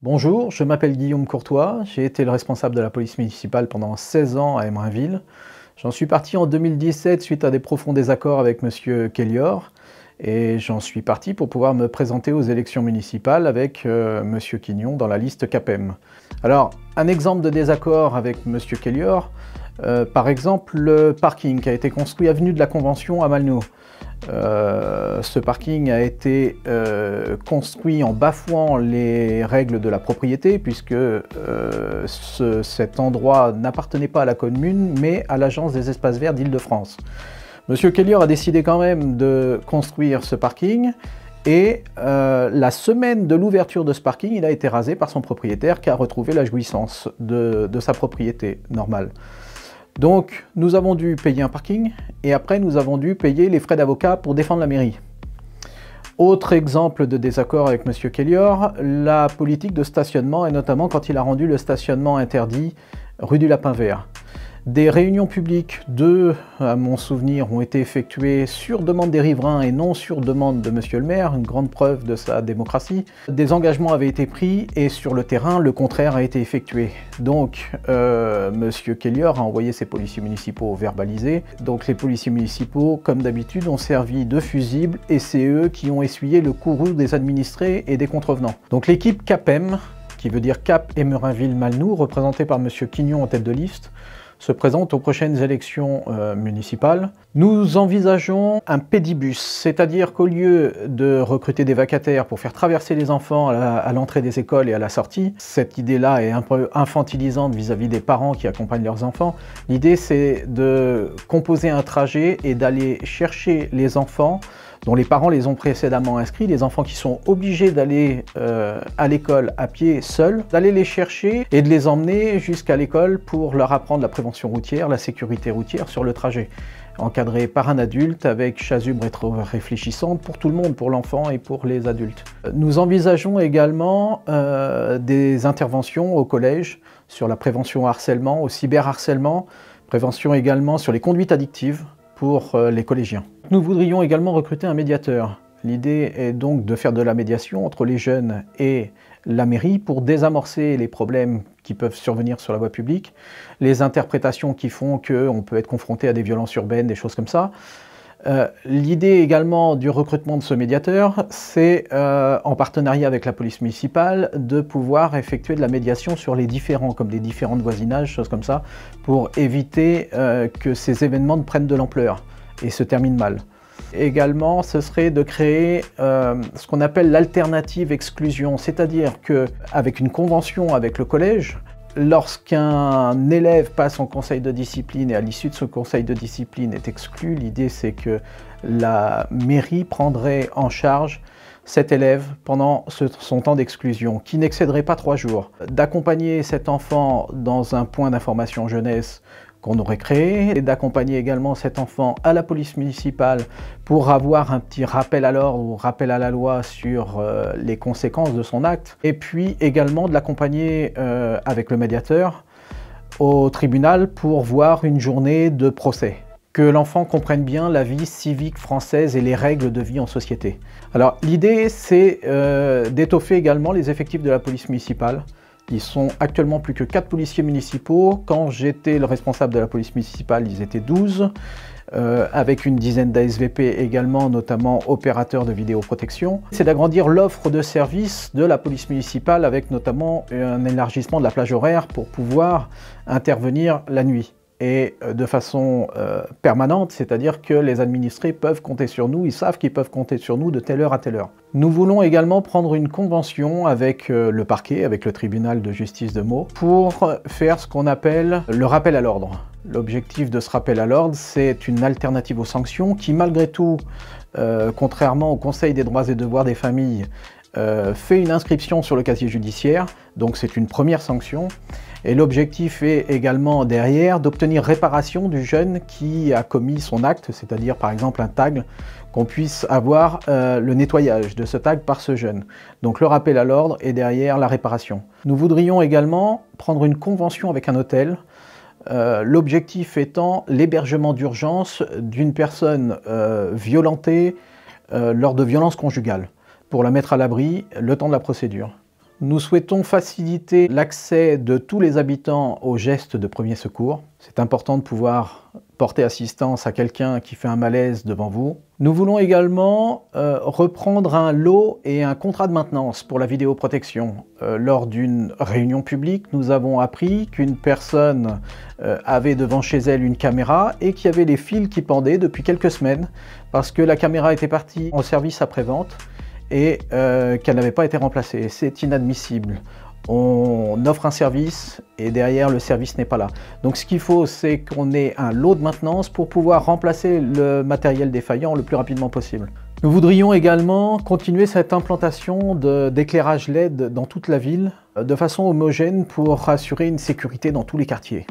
Bonjour, je m'appelle Guillaume Courtois, j'ai été le responsable de la police municipale pendant 16 ans à Emerainville. J'en suis parti en 2017 suite à des profonds désaccords avec Monsieur Kellior et j'en suis parti pour pouvoir me présenter aux élections municipales avec Monsieur Quignon dans la liste CAPEM. Alors, un exemple de désaccord avec Monsieur Kellior, par exemple le parking qui a été construit avenue de la Convention à Malnoux. Ce parking a été construit en bafouant les règles de la propriété puisque cet endroit n'appartenait pas à la commune mais à l'Agence des espaces verts d'Île-de-France. Monsieur Kellior a décidé quand même de construire ce parking et la semaine de l'ouverture de ce parking, il a été rasé par son propriétaire qui a retrouvé la jouissance de sa propriété normale. Donc, nous avons dû payer un parking et après, nous avons dû payer les frais d'avocat pour défendre la mairie. Autre exemple de désaccord avec M. Kellior, la politique de stationnement et notamment quand il a rendu le stationnement interdit rue du Lapin Vert. Des réunions publiques, deux à mon souvenir, ont été effectuées sur demande des riverains et non sur demande de Monsieur le maire, une grande preuve de sa démocratie. Des engagements avaient été pris et sur le terrain, le contraire a été effectué. Donc, Monsieur Kellior a envoyé ses policiers municipaux verbalisés. Donc les policiers municipaux, comme d'habitude, ont servi de fusibles et c'est eux qui ont essuyé le courroux des administrés et des contrevenants. Donc l'équipe CAPEM, qui veut dire Cap Emerainville-Malnoux, représentée par Monsieur Quignon en tête de liste, se présente aux prochaines élections municipales. Nous envisageons un pédibus, c'est-à-dire qu'au lieu de recruter des vacataires pour faire traverser les enfants à l'entrée des écoles et à la sortie, cette idée-là est un peu infantilisante vis-à-vis des parents qui accompagnent leurs enfants. L'idée, c'est de composer un trajet et d'aller chercher les enfants dont les parents les ont précédemment inscrits, les enfants qui sont obligés d'aller à l'école à pied seuls, d'aller les chercher et de les emmener jusqu'à l'école pour leur apprendre la prévention routière, la sécurité routière sur le trajet, encadré par un adulte avec chasuble rétro-réfléchissante pour tout le monde, pour l'enfant et pour les adultes. Nous envisageons également des interventions au collège sur la prévention au harcèlement, au cyberharcèlement, prévention également sur les conduites addictives pour les collégiens. Nous voudrions également recruter un médiateur. L'idée est donc de faire de la médiation entre les jeunes et la mairie pour désamorcer les problèmes qui peuvent survenir sur la voie publique, les interprétations qui font qu'on peut être confronté à des violences urbaines, des choses comme ça. L'idée également du recrutement de ce médiateur, c'est en partenariat avec la police municipale de pouvoir effectuer de la médiation sur les différends, comme des différends de voisinage, choses comme ça, pour éviter que ces événements ne prennent de l'ampleur et se terminent mal. Également, ce serait de créer ce qu'on appelle l'alternative exclusion, c'est-à-dire qu'avec une convention avec le collège, lorsqu'un élève passe en conseil de discipline et à l'issue de ce conseil de discipline est exclu, l'idée c'est que la mairie prendrait en charge cet élève pendant son temps d'exclusion, qui n'excéderait pas 3 jours, d'accompagner cet enfant dans un point d'information jeunesse qu'on aurait créé, et d'accompagner également cet enfant à la police municipale pour avoir un petit rappel à l'ordre ou rappel à la loi sur les conséquences de son acte, et puis également de l'accompagner avec le médiateur au tribunal pour voir une journée de procès. Que l'enfant comprenne bien la vie civique française et les règles de vie en société. Alors l'idée c'est d'étoffer également les effectifs de la police municipale. Ils sont actuellement plus que 4 policiers municipaux. Quand j'étais le responsable de la police municipale, ils étaient 12, avec une dizaine d'ASVP également, notamment opérateurs de vidéoprotection. C'est d'agrandir l'offre de services de la police municipale avec notamment un élargissement de la plage horaire pour pouvoir intervenir la nuit. Et de façon permanente, c'est-à-dire que les administrés peuvent compter sur nous, ils savent qu'ils peuvent compter sur nous de telle heure à telle heure. Nous voulons également prendre une convention avec le parquet, avec le tribunal de justice de Meaux, pour faire ce qu'on appelle le rappel à l'ordre. L'objectif de ce rappel à l'ordre, c'est une alternative aux sanctions qui, malgré tout, contrairement au Conseil des droits et devoirs des familles, fait une inscription sur le casier judiciaire, donc c'est une première sanction. Et l'objectif est également derrière d'obtenir réparation du jeune qui a commis son acte, c'est-à-dire par exemple un tag, qu'on puisse avoir le nettoyage de ce tag par ce jeune. Donc le rappel à l'ordre et derrière la réparation. Nous voudrions également prendre une convention avec un hôtel, l'objectif étant l'hébergement d'urgence d'une personne violentée lors de violences conjugales, pour la mettre à l'abri le temps de la procédure. Nous souhaitons faciliter l'accès de tous les habitants aux gestes de premier secours. C'est important de pouvoir porter assistance à quelqu'un qui fait un malaise devant vous. Nous voulons également reprendre un lot et un contrat de maintenance pour la vidéoprotection. Lors d'une réunion publique, nous avons appris qu'une personne avait devant chez elle une caméra et qu'il y avait les fils qui pendaient depuis quelques semaines parce que la caméra était partie en service après-vente et qu'elle n'avait pas été remplacée. C'est inadmissible. On offre un service et derrière le service n'est pas là. Donc ce qu'il faut, c'est qu'on ait un lot de maintenance pour pouvoir remplacer le matériel défaillant le plus rapidement possible. Nous voudrions également continuer cette implantation d'éclairage LED dans toute la ville de façon homogène pour assurer une sécurité dans tous les quartiers.